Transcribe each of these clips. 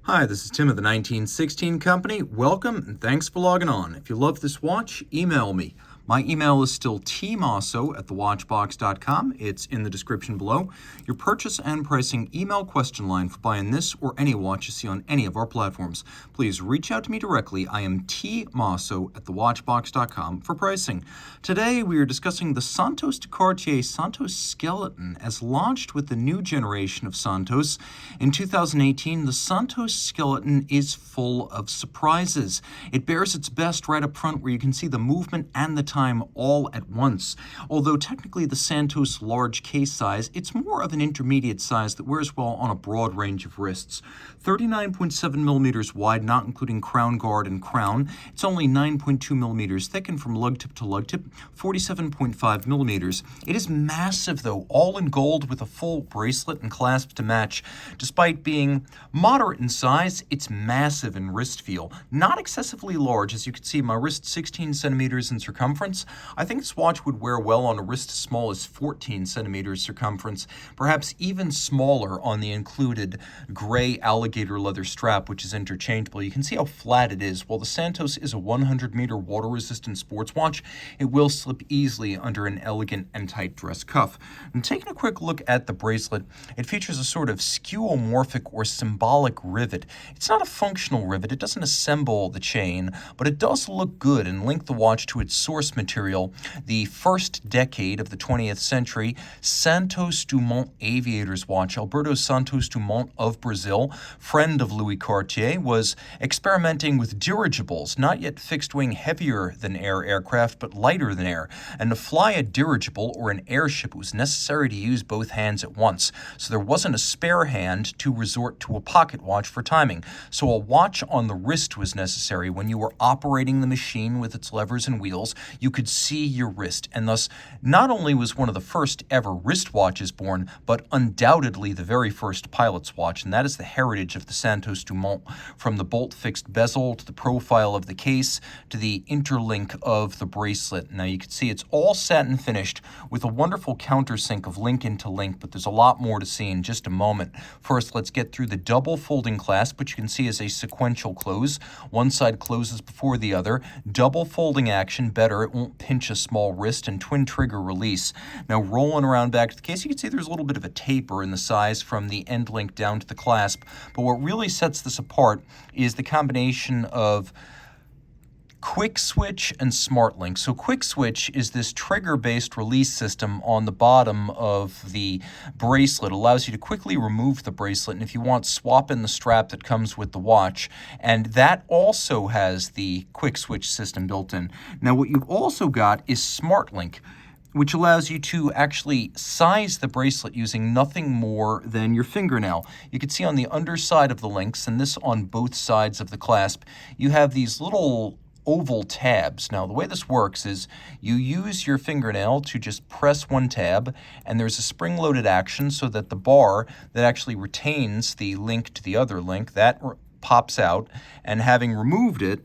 Hi, this is Tim of the 1916 Company. Welcome and thanks for logging on. If you love this watch, email me. My email is still tmosso@thewatchbox.com. It's in the description below. Your purchase and pricing email question line for buying this or any watch you see on any of our platforms. Please reach out to me directly. I am tmosso@thewatchbox.com for pricing. Today we are discussing the Santos de Cartier Santos Skeleton as launched with the new generation of Santos. In 2018, the Santos Skeleton is full of surprises. It bears its best right up front where you can see the movement and the time all at once. Although technically the Santos large case size, it's more of an intermediate size that wears well on a broad range of wrists. 39.7 millimeters wide, not including crown guard and crown. It's only 9.2 millimeters thick, and from lug tip to lug tip, 47.5 millimeters. It is massive though, all in gold with a full bracelet and clasp to match. Despite being moderate in size, it's massive in wrist feel. Not excessively large, as you can see my wrist 16 centimeters in circumference. I think this watch would wear well on a wrist as small as 14 centimeters circumference, perhaps even smaller on the included gray alligator leather strap, which is interchangeable. You can see how flat it is. While the Santos is a 100-meter water-resistant sports watch, it will slip easily under an elegant and tight dress cuff. And taking a quick look at the bracelet, it features a sort of skeuomorphic or symbolic rivet. It's not a functional rivet. It doesn't assemble the chain, but it does look good and link the watch to its source material, the first decade of the 20th century Santos Dumont aviator's watch. Alberto Santos Dumont of Brazil, friend of Louis Cartier, was experimenting with dirigibles, not yet fixed-wing heavier than air aircraft, but lighter than air. And to fly a dirigible or an airship, it was necessary to use both hands at once. So there wasn't a spare hand to resort to a pocket watch for timing. So a watch on the wrist was necessary. When you were operating the machine with its levers and wheels, you could see your wrist, and thus not only was one of the first ever wristwatches born, but undoubtedly the very first pilot's watch, and that is the heritage of the Santos Dumont, from the bolt-fixed bezel to the profile of the case to the interlink of the bracelet. Now you can see it's all satin finished with a wonderful countersink of link into link, but there's a lot more to see in just a moment. First, let's get through the double folding clasp, which you can see is a sequential close. One side closes before the other. Double folding action, better, it won't pinch a small wrist, and twin trigger release. Now rolling around back to the case, you can see there's a little bit of a taper in the size from the end link down to the clasp, but what really sets this apart is the combination of Quick Switch and Smart Link. So Quick Switch is this trigger-based release system on the bottom of the bracelet. It allows you to quickly remove the bracelet, and if you want, swap in the strap that comes with the watch. And that also has the Quick Switch system built in. Now what you've also got is Smart Link, which allows you to actually size the bracelet using nothing more than your fingernail. You can see on the underside of the links, and this on both sides of the clasp, you have these little oval tabs. Now the way this works is you use your fingernail to just press one tab, and there's a spring-loaded action so that the bar that actually retains the link to the other link, that pops out, and having removed it,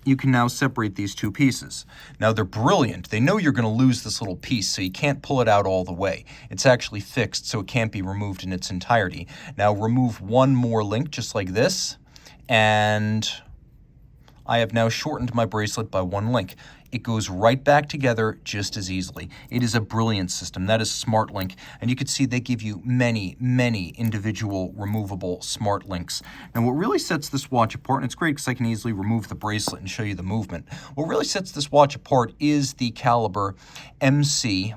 you can now separate these two pieces. Now they're brilliant. They know you're going to lose this little piece, so you can't pull it out all the way. It's actually fixed, so it can't be removed in its entirety. Now remove one more link just like this, and I have now shortened my bracelet by one link. It goes right back together just as easily. It is a brilliant system. That is Smart Link. And you can see they give you many, many individual removable Smart Links. Now what really sets this watch apart, and it's great because I can easily remove the bracelet and show you the movement. What really sets this watch apart is the caliber MC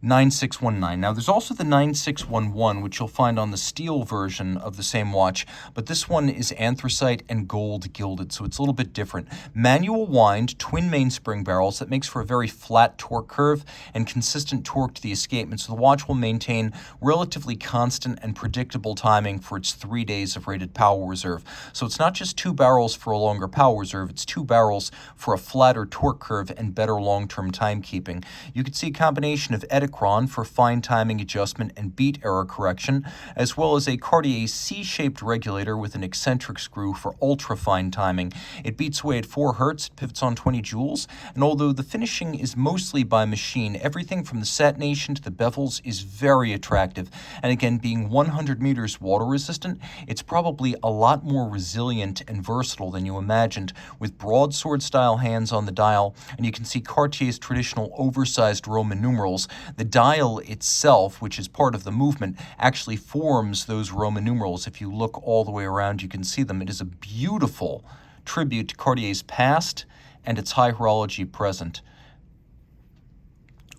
9619. Now there's also the 9611, which you'll find on the steel version of the same watch, but this one is anthracite and gold gilded, so it's a little bit different. Manual wind, twin mainspring barrels, that makes for a very flat torque curve and consistent torque to the escapement, so the watch will maintain relatively constant and predictable timing for its 3 days of rated power reserve. So it's not just two barrels for a longer power reserve, it's two barrels for a flatter torque curve and better long-term timekeeping. You can see a combination of micron for fine timing adjustment and beat error correction, as well as a Cartier C-shaped regulator with an eccentric screw for ultra-fine timing. It beats away at 4 Hz, it pivots on 20 joules, and although the finishing is mostly by machine, everything from the satination to the bevels is very attractive. And again, being 100 meters water resistant, it's probably a lot more resilient and versatile than you imagined, with broadsword-style hands on the dial, and you can see Cartier's traditional oversized Roman numerals. The dial itself, which is part of the movement, actually forms those Roman numerals. If you look all the way around, you can see them. It is a beautiful tribute to Cartier's past and its high horology present.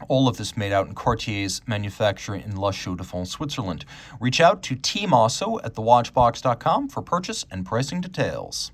All of this made out in Cartier's manufacturing in La Chaux-de-Fonds, Switzerland. Reach out to Team Mosso at thewatchbox.com for purchase and pricing details.